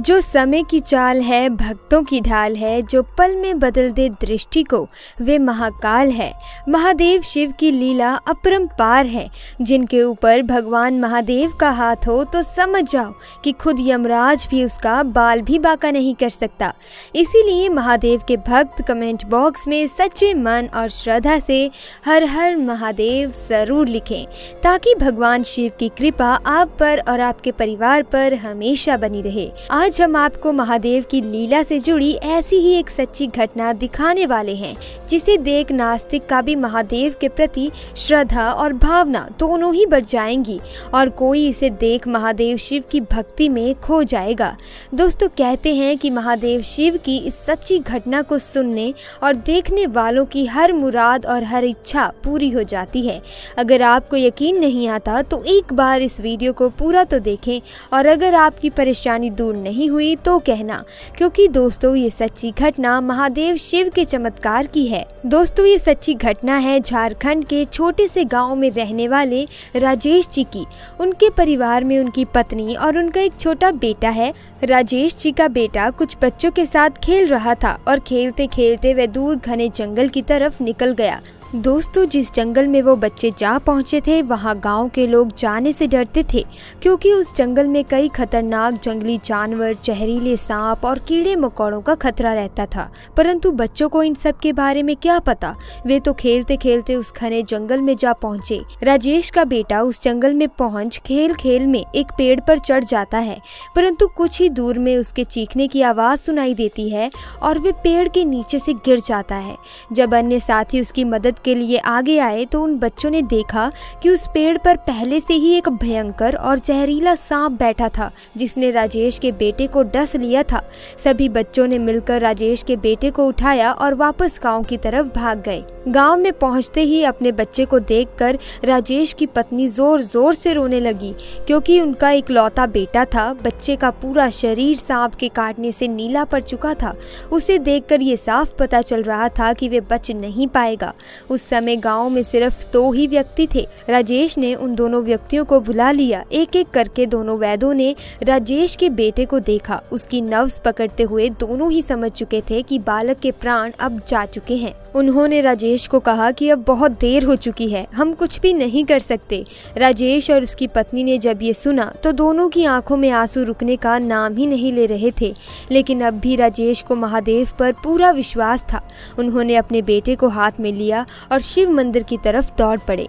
जो समय की चाल है, भक्तों की ढाल है, जो पल में बदल दे दृष्टि को, वे महाकाल है। महादेव शिव की लीला अपरंपार है। जिनके ऊपर भगवान महादेव का हाथ हो तो समझ जाओ कि खुद यमराज भी उसका बाल भी बांका नहीं कर सकता। इसीलिए महादेव के भक्त कमेंट बॉक्स में सच्चे मन और श्रद्धा से हर हर महादेव जरूर लिखें, ताकि भगवान शिव की कृपा आप पर और आपके परिवार पर हमेशा बनी रहे। आज हम आपको महादेव की लीला से जुड़ी ऐसी ही एक सच्ची घटना दिखाने वाले हैं, जिसे देख नास्तिक का भी महादेव के प्रति श्रद्धा और भावना दोनों ही बढ़ जाएंगी और कोई इसे देख महादेव शिव की भक्ति में खो जाएगा। दोस्तों, कहते हैं कि महादेव शिव की इस सच्ची घटना को सुनने और देखने वालों की हर मुराद और हर इच्छा पूरी हो जाती है। अगर आपको यकीन नहीं आता तो एक बार इस वीडियो को पूरा तो देखें, और अगर आपकी परेशानी दूर नहीं हुई तो कहना, क्योंकि दोस्तों ये सच्ची घटना महादेव शिव के चमत्कार की है। दोस्तों, ये सच्ची घटना है झारखंड के छोटे से गांव में रहने वाले राजेश जी की। उनके परिवार में उनकी पत्नी और उनका एक छोटा बेटा है। राजेश जी का बेटा कुछ बच्चों के साथ खेल रहा था और खेलते खेलते वह दूर घने जंगल की तरफ निकल गया। दोस्तों, जिस जंगल में वो बच्चे जा पहुंचे थे वहां गांव के लोग जाने से डरते थे, क्योंकि उस जंगल में कई खतरनाक जंगली जानवर, जहरीले सांप और कीड़े मकोड़ों का खतरा रहता था। परंतु बच्चों को इन सब के बारे में क्या पता, वे तो खेलते खेलते उस घने जंगल में जा पहुंचे। राजेश का बेटा उस जंगल में पहुंच खेल खेल में एक पेड़ पर चढ़ जाता है, परंतु कुछ ही दूर में उसके चीखने की आवाज सुनाई देती है और वे पेड़ के नीचे से गिर जाता है। जब अन्य साथी उसकी मदद के लिए आगे आए तो उन बच्चों ने देखा कि उस पेड़ पर पहले से ही एक भयंकर और जहरीला सांप बैठा था, जिसने राजेश के बेटे को डस लिया था। सभी बच्चों ने मिलकर राजेश के बेटे को उठाया और वापस गांव की तरफ भाग गए। गांव में पहुंचते ही अपने बच्चे को देखकर राजेश की पत्नी जोर जोर से रोने लगी, क्योंकि उनका इकलौता बेटा था। बच्चे का पूरा शरीर सांप के काटने से नीला पड़ चुका था। उसे देखकर ये साफ पता चल रहा था कि वे बच नहीं पाएगा। उस समय गांव में सिर्फ 2 ही व्यक्ति थे। राजेश ने उन दोनों व्यक्तियों को बुला लिया। एक एक करके दोनों वैद्यों ने राजेश के बेटे को देखा। उसकी नब्ज पकड़ते हुए दोनों ही समझ चुके थे कि बालक के प्राण अब जा चुके हैं। उन्होंने राजेश को कहा कि अब बहुत देर हो चुकी है, हम कुछ भी नहीं कर सकते। राजेश और उसकी पत्नी ने जब ये सुना तो दोनों की आंखों में आंसू रुकने का नाम ही नहीं ले रहे थे। लेकिन अब भी राजेश को महादेव पर पूरा विश्वास था। उन्होंने अपने बेटे को हाथ में लिया और शिव मंदिर की तरफ दौड़ पड़े।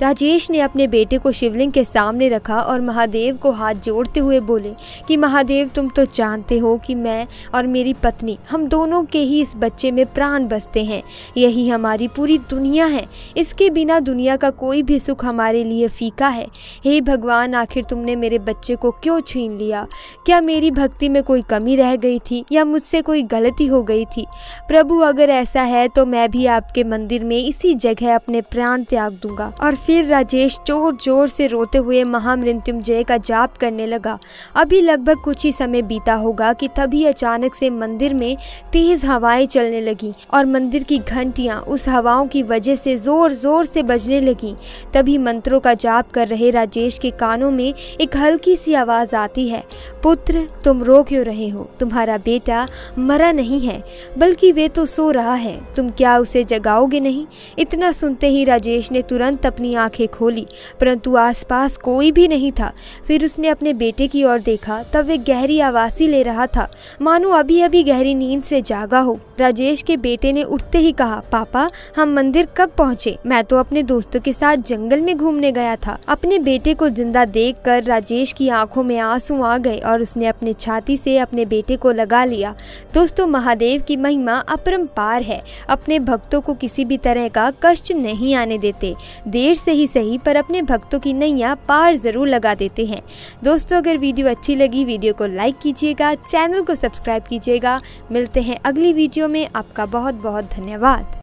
राजेश ने अपने बेटे को शिवलिंग के सामने रखा और महादेव को हाथ जोड़ते हुए बोले कि महादेव, तुम तो जानते हो कि मैं और मेरी पत्नी, हम दोनों के ही इस बच्चे में प्राण बसते हैं। यही हमारी पूरी दुनिया है। इसके बिना दुनिया का कोई भी सुख हमारे लिए फीका है। हे भगवान, आखिर तुमने मेरे बच्चे को क्यों छीन लिया? क्या मेरी भक्ति में कोई कमी रह गई थी या मुझसे कोई गलती हो गई थी? प्रभु, अगर ऐसा है तो मैं भी आपके मंदिर में इसी जगह अपने प्राण त्याग दूंगा। और फिर राजेश जोर जोर से रोते हुए महामृत्युंजय का जाप करने लगा। अभी लगभग कुछ ही समय बीता होगा कि तभी अचानक से मंदिर में तेज हवाएं चलने लगी और मंदिर की घंटियां उस हवाओं की वजह से जोर जोर से बजने लगी। तभी मंत्रों का जाप कर रहे राजेश के कानों में एक हल्की सी आवाज आती है, पुत्र, तुम रो क्यों रहे हो? तुम्हारा बेटा मरा नहीं है, बल्कि वे तो सो रहा है। तुम क्या उसे जगाओगे नहीं? इतना सुनते ही राजेश ने तुरंत अपनी आंखें खोली, परंतु आसपास कोई भी नहीं था। फिर उसने अपने बेटे की ओर देखा, तब वे गहरी आवाज़ी ले रहा था, मानो अभी अभी गहरी नींद से जागा हो। राजेश के बेटे ने उठते ही कहा, पापा, हम मंदिर कब पहुंचे? मैं तो अपने दोस्तों के साथ जंगल में घूमने गया था। अपने बेटे को जिंदा देखकर राजेश की आंखों में आंसू आ गए और उसने अपने छाती से अपने बेटे को लगा लिया। दोस्तों, महादेव की महिमा अपरंपार है। अपने भक्तों को किसी भी तरह का कष्ट नहीं आने देते। देर से ही सही, पर अपने भक्तों की नैया पार जरूर लगा देते हैं। दोस्तों, अगर वीडियो अच्छी लगी, वीडियो को लाइक कीजिएगा, चैनल को सब्सक्राइब कीजिएगा। मिलते हैं अगली वीडियो में। आपका बहुत बहुत धन्यवाद।